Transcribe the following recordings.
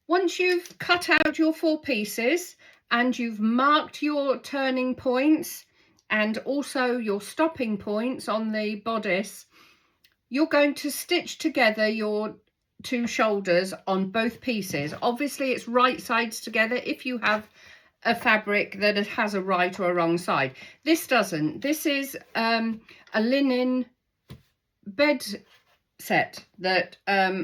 Once you've cut out your 4 pieces and you've marked your turning points and also your stopping points on the bodice, you're going to stitch together your 2 shoulders on both pieces. Obviously it's right sides together if you have a fabric that has a right or a wrong side. This doesn't. This is a linen bed set that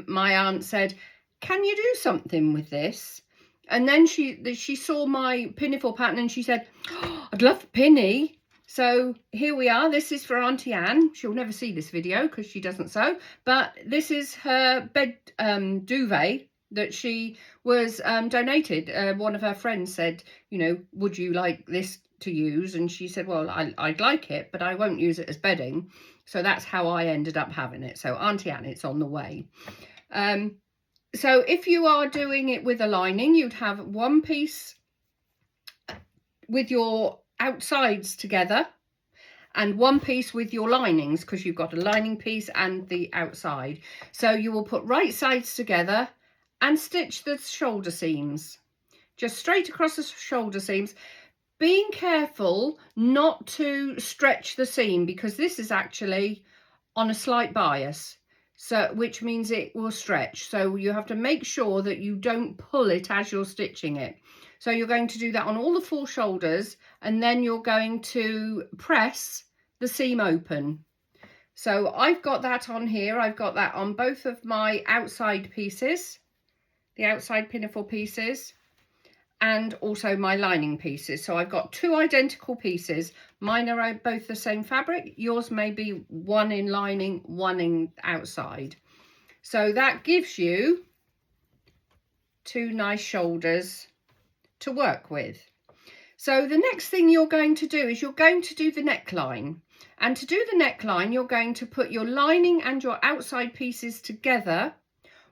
my aunt said, can you do something with this? And then she saw my pinafore pattern and she said, oh, I'd love pinny. So here we are. This is for Auntie Anne. She'll never see this video because she doesn't sew, but this is her bed duvet that she was donated. One of her friends said, you know, would you like this to use? And she said, well, I'd like it, but I won't use it as bedding. So that's how I ended up having it. So Auntie Anne, it's on the way. So if you are doing it with a lining, you'd have 1 piece with your outsides together and 1 piece with your linings, because you've got a lining piece and the outside. So you will put right sides together and stitch the shoulder seams, just straight across the shoulder seams, being careful not to stretch the seam, because this is actually on a slight bias, so which means it will stretch. So you have to make sure that you don't pull it as you're stitching it. So you're going to do that on all the 4 shoulders, and then you're going to press the seam open. So I've got that on here. I've got that on both of my outside pieces, the outside pinafore pieces, and also my lining pieces. So I've got 2 identical pieces. Mine are both the same fabric. Yours may be 1 in lining, 1 in outside. So that gives you 2 nice shoulders to work with. So the next thing you're going to do is you're going to do the neckline. And to do the neckline, you're going to put your lining and your outside pieces together,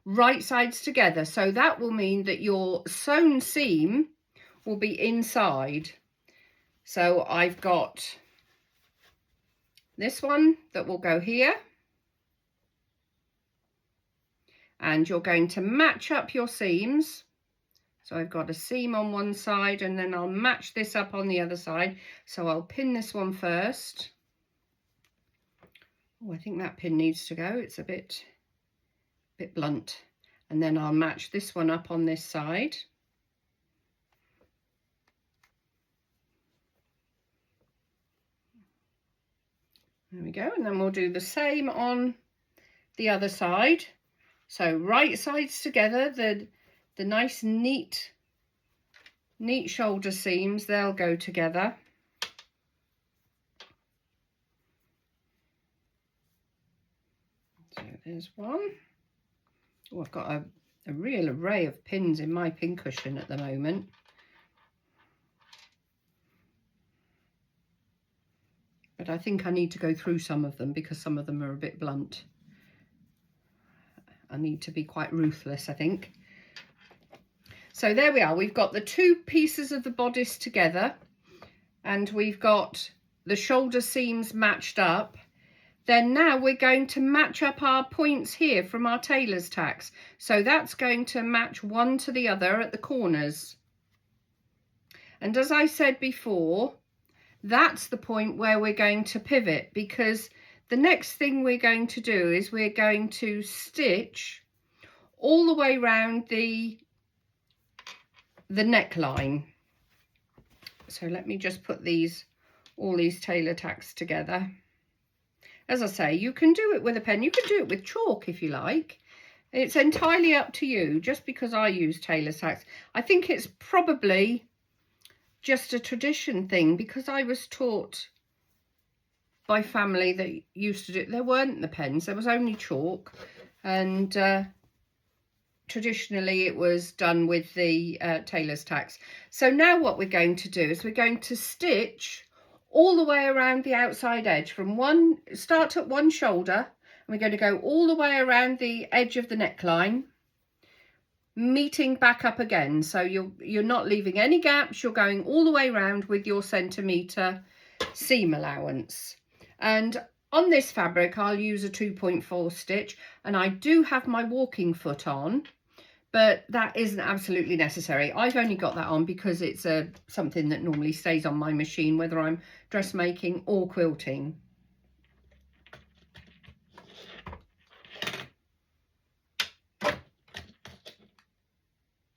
right sides together. So that will mean that your sewn seam will be inside. So I've got this one that will go here, and you're going to match up your seams. So I've got a seam on one side and then I'll match this up on the other side. So I'll pin this one first. Oh, I think that pin needs to go. It's a bit blunt. And then I'll match this one up on this side. There we go. And then we'll do the same on the other side. So right sides together, the nice neat shoulder seams, they'll go together. So there's one. Oh, I've got a real array of pins in my pin cushion at the moment. But I think I need to go through some of them because some of them are a bit blunt. I need to be quite ruthless, I think. So there we are. We've got the 2 pieces of the bodice together and we've got the shoulder seams matched up. Then now we're going to match up our points here from our tailor's tacks. So that's going to match one to the other at the corners. And as I said before, that's the point where we're going to pivot, because the next thing we're going to do is we're going to stitch all the way around the neckline. So let me just put all these tailor tacks together. As I say, you can do it with a pen, you can do it with chalk if you like. It's entirely up to you. Just because I use tailor tacks, I think it's probably just a tradition thing, because I was taught by family that used to do it. There weren't the pens, there was only chalk, and traditionally it was done with the tailor's tacks. So now what we're going to do is we're going to stitch all the way around the outside edge from start at one shoulder, and we're going to go all the way around the edge of the neckline, meeting back up again. So you're not leaving any gaps, you're going all the way around with your centimetre seam allowance. And on this fabric I'll use a 2.4 stitch, and I do have my walking foot on but that isn't absolutely necessary. I've only got that on because it's something that normally stays on my machine, whether I'm dressmaking or quilting.